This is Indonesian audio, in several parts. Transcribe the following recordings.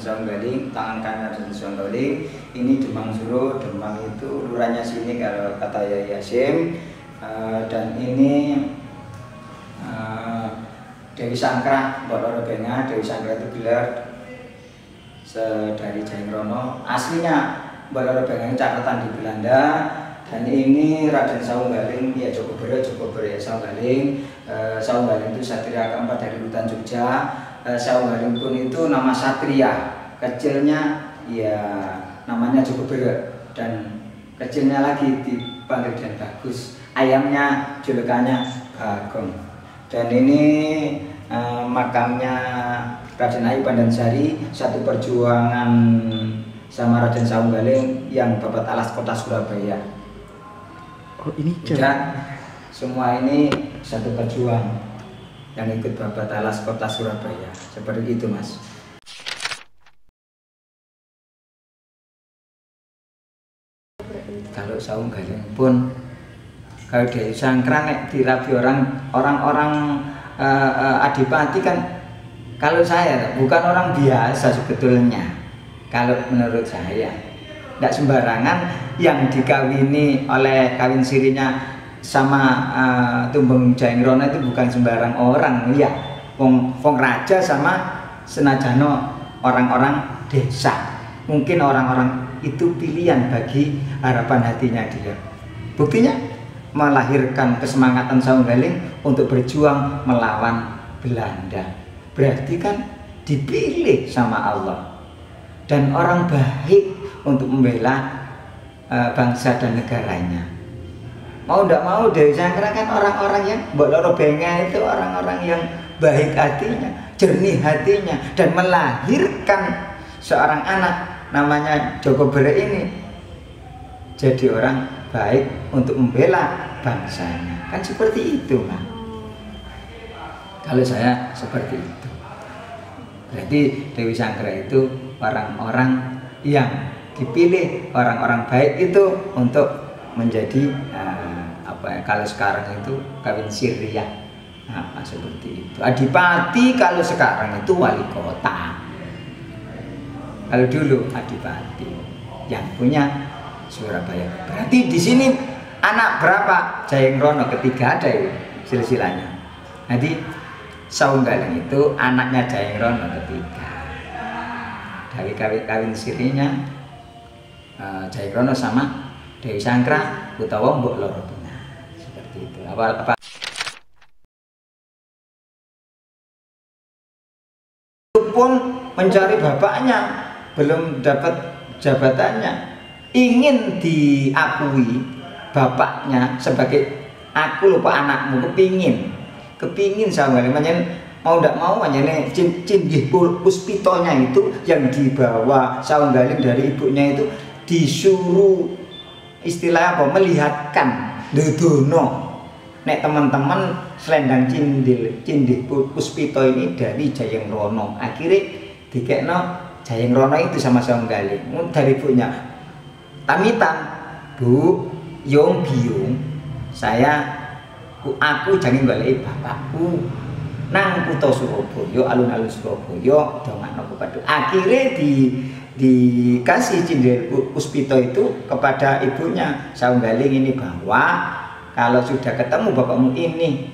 Saunggaling, tangan kanan Raden Saunggaling. Ini Demang Suro, Demang itu lurahnya sini kalau kata Yai Hasyim. Dan ini Dewi Sangkrah, Mbok Loro Benga. Dewi Sangkrah itu gelar dari Jayangrono. Aslinya Mbok Loro Benga ini catatan di Belanda. Dan ini Raden Saunggaling, ya Joko Bero ya Saunggaling. Saunggaling itu satria keempat dari Rutan Jogja. Saunggaling pun itu nama satria. Kecilnya ya namanya Joko Bero, dan kecilnya lagi dipanggil Dan Bagus. Ayamnya julukannya Bagong. Dan ini makamnya Raden Ayu Pandansari, satu perjuangan sama Raden Saunggaling yang Babat Alas Kota Surabaya. Oh ini dan semua ini satu pejuang yang ikut Babat Alas Kota Surabaya. Seperti itu, Mas. Kalau Saunggaling pun kalau Dewi Sangkrah dirabi orang-orang adipati kan, kalau saya bukan orang biasa sebetulnya. Kalau menurut saya tidak sembarangan yang dikawini oleh kawin sirinya sama Tumbeng Jayangrono itu bukan sembarang orang ya. Wong raja sama senajano orang-orang desa. Mungkin orang-orang itu pilihan bagi harapan hatinya dia. Buktinya melahirkan kesemangatan Saunggaling untuk berjuang melawan Belanda. Berarti kan dipilih sama Allah dan orang baik untuk membela bangsa dan negaranya. Mau tidak mau Dewi Sangkrah kan orang-orang yang Mbok Loro Benga itu orang-orang yang baik hatinya, jernih hatinya, dan melahirkan seorang anak namanya Joko Bero ini jadi orang baik untuk membela bangsanya. Kan seperti itu, Pak. Kalau saya seperti itu. Berarti Dewi Sangkrah itu orang-orang yang dipilih orang-orang baik itu untuk menjadi kalau sekarang itu kawin siri ya, seperti itu. Adipati kalau sekarang itu wali kota. Kalau dulu adipati yang punya Surabaya. Berarti di sini anak berapa? Jayangrono ketiga ada ya silsilahnya. Jadi Saunggaling itu anaknya Jayangrono ketiga. Dari kawin sirinya Jayangrono sama Dewi Sangkrah utawa Mbok Loro Benga. Seperti itu. Apa itu pun mencari bapaknya, belum dapat jabatannya, ingin diakui bapaknya sebagai aku lupa anakmu, kepingin Saunggaling mau tidak mau manjane Cinggih Puspitonya itu yang dibawa Saunggaling dari ibunya itu disuruh istilah apa melihatkan Dodono nek teman-teman selendang Cinggih Puspito ini dari Jayangrono. Akhirnya dikekno Jayangrono itu sama Saunggaling dari ibunya. Tamitan, Bu, Yong Biung, aku jangan balik bapakku nang kutha Surabaya, alun-alun Surabaya, dongakno kepada. Akhirnya dikasih Cinggih Puspito itu kepada ibunya Saunggaling ini, bahwa kalau sudah ketemu bapakmu ini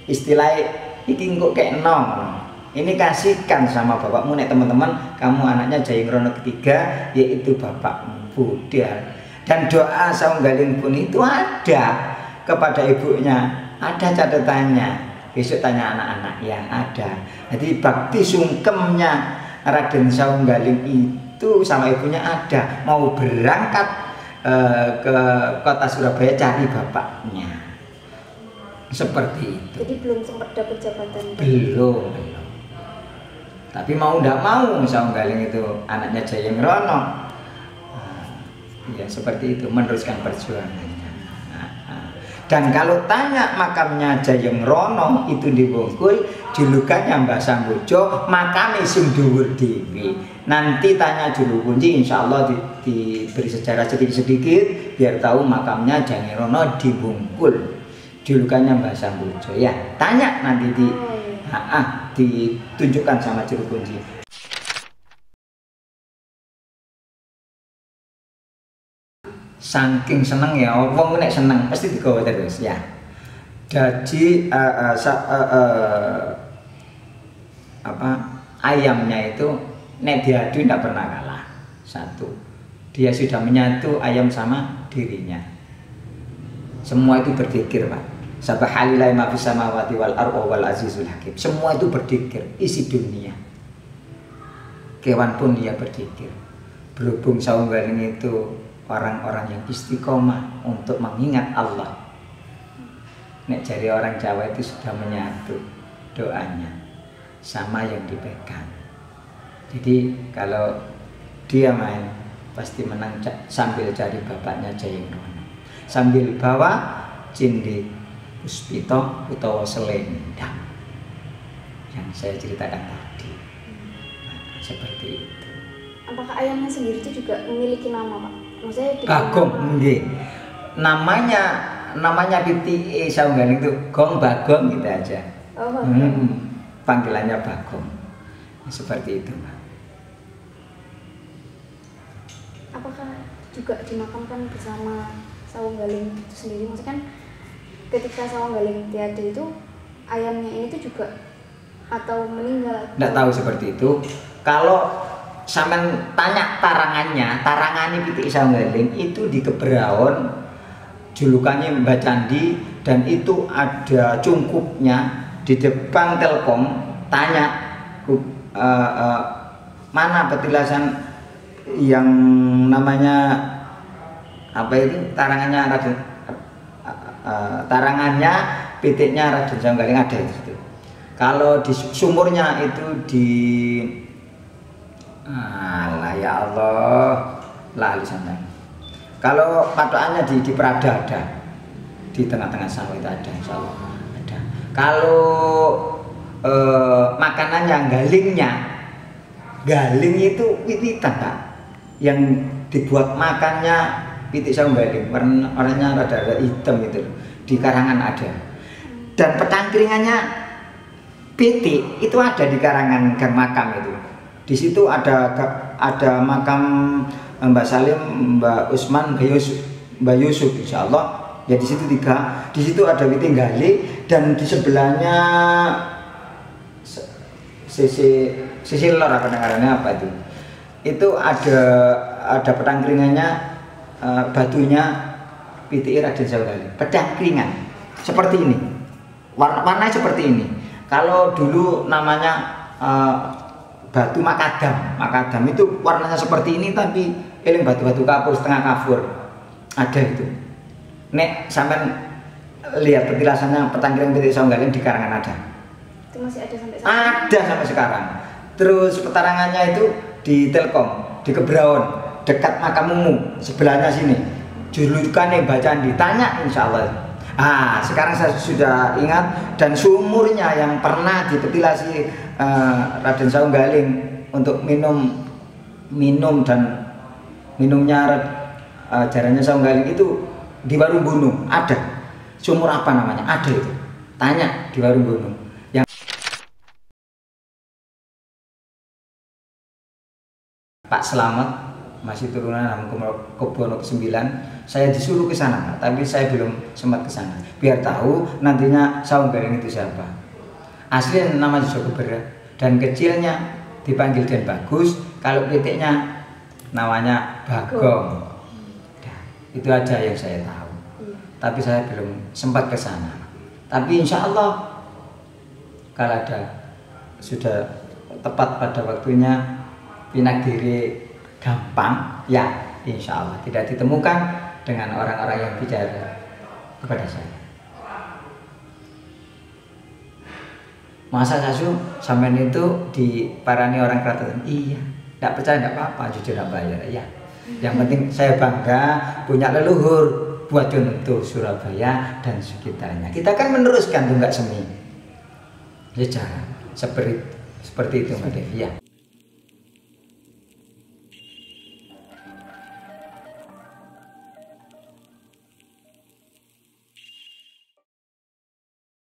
istilahnya iki kok kekno, ini kasihkan sama bapakmu nek teman-teman kamu anaknya Jayangrono ketiga yaitu bapakmu Buddha. Dan doa Saunggaling pun itu ada kepada ibunya, ada catatannya. Besok tanya anak-anak yang ada. Jadi bakti sungkemnya Raden Saunggaling itu sama ibunya ada, mau berangkat ke kota Surabaya cari bapaknya. Seperti itu. Jadi belum sempat dapat jabatan. Belum. Tapi mau tidak mau Saunggaling itu anaknya Jayangrono. Ya seperti itu, meneruskan perjuangannya. Dan kalau tanya makamnya Jayangrono itu di Bungkul, julukannya Mbah Sambojo, makamnya sing dhuwur dhewe. Nanti tanya julu kunci, insya Allah diberi sejarah sedikit-sedikit biar tahu makamnya Jayangrono di Bungkul. Julukannya Mbah Sambojo ya. Tanya nanti ditunjukkan sama julu kunci. saking seneng ya, wong nek seneng pasti digawa terus ya. Jadi ayamnya itu nek diadu tidak pernah kalah. Satu, dia sudah menyatu ayam sama dirinya. Semua itu berzikir, Pak. Subhanallah ma fis samawati wal ardi wal azizul hakim. Semua itu berzikir, isi dunia. Kewan pun dia berzikir. Berhubung Saunggaling itu orang-orang yang istiqomah untuk mengingat Allah. Nek jari orang Jawa itu sudah menyatu doanya sama yang dipegang. Jadi kalau dia main pasti menang sambil cari bapaknya Jayenggono, sambil bawa cindi puspito utawa selendang yang saya ceritakan tadi. Nah, seperti itu. Apakah ayamnya sendiri itu juga memiliki nama, Pak? Maksudnya Bagong, nggih. Namanya PTE Saunggaling itu Gong Bagong gitu aja. Oh, panggilannya Bagong. Seperti itu, Pak. Apakah juga dimakamkan bersama Saunggaling itu sendiri? Maksudnya kan ketika Saunggaling tiada itu ayamnya ini tuh juga atau meninggal? Nggak tahu seperti itu. Kalau sampean tanya tarangannya PTE Saunggaling itu di Kebraon, julukannya Mbah Candi, dan itu ada cungkupnya di depan Telkom. Tanya mana petilasan yang namanya apa itu tarangannya pitiknya Raden Saunggaling ada di situ. Kalau di sumurnya itu di ya Allah lali sana. Kalau patokannya di Prada ada, di tengah-tengah sawah itu ada, insya Allah ada. Kalau makanannya galing itu wititan, Pak, yang dibuat makannya pitik Saunggaling, warnanya rada hitam itu, di Karangan ada. Dan petangkringannya pitik itu ada di Karangan Gang Makam itu. Di situ ada makam Mbak Salim, Mbak Usman, Mbak Yusuf, insya Allah. Ya di situ 3. Di situ ada Witinggali, dan di sebelahnya sisi lor apa dengarannya apa itu? Itu ada petangkringannya. Batunya PTE Raden Saunggaling, pedangkringan seperti ini, warnanya seperti ini. Kalau dulu namanya batu makadam itu warnanya seperti ini, tapi eling batu-batu kapur setengah kafur ada itu. Nek sampean lihat petilasannya petangkringan PTE Saunggaling di Karangan ada. Itu masih ada sampai sekarang? Ada sampai sekarang. Terus petarangannya itu di Telkom, di Kebraon, dekat makam umum sebelahnya sini, julukannya Mbah Candi. Tanya insya Allah. Sekarang saya sudah ingat, dan sumurnya yang pernah dipetilasi Raden Saunggaling untuk minum dan minumnya jarannya Saunggaling itu di Warung Gunung ada. Sumur apa namanya? Ada itu. Tanya di Warung Gunung. Yang Pak Slamet masih turunan Hamengkubuwono ke-9, saya disuruh ke sana, tapi saya belum sempat ke sana. Biar tahu nantinya Saunggaling itu siapa. Asli nama Jogo Berat, dan kecilnya dipanggil Den Bagus, kalau pitiknya namanya Bagong. Itu aja yang saya tahu. Tapi saya belum sempat ke sana. Tapi insya Allah kalau ada sudah tepat pada waktunya pinak diri gampang, ya insya Allah tidak ditemukan dengan orang-orang yang bicara kepada saya. Masa Sasu sampean itu diparani orang keraton? Iya, tidak percaya tidak apa-apa, jujur tidak bayar ya. Yang penting saya bangga punya leluhur buat contoh Surabaya dan sekitarnya. Kita kan meneruskan tunggak semi. Ya jangan seperti itu Mbak Devi ya.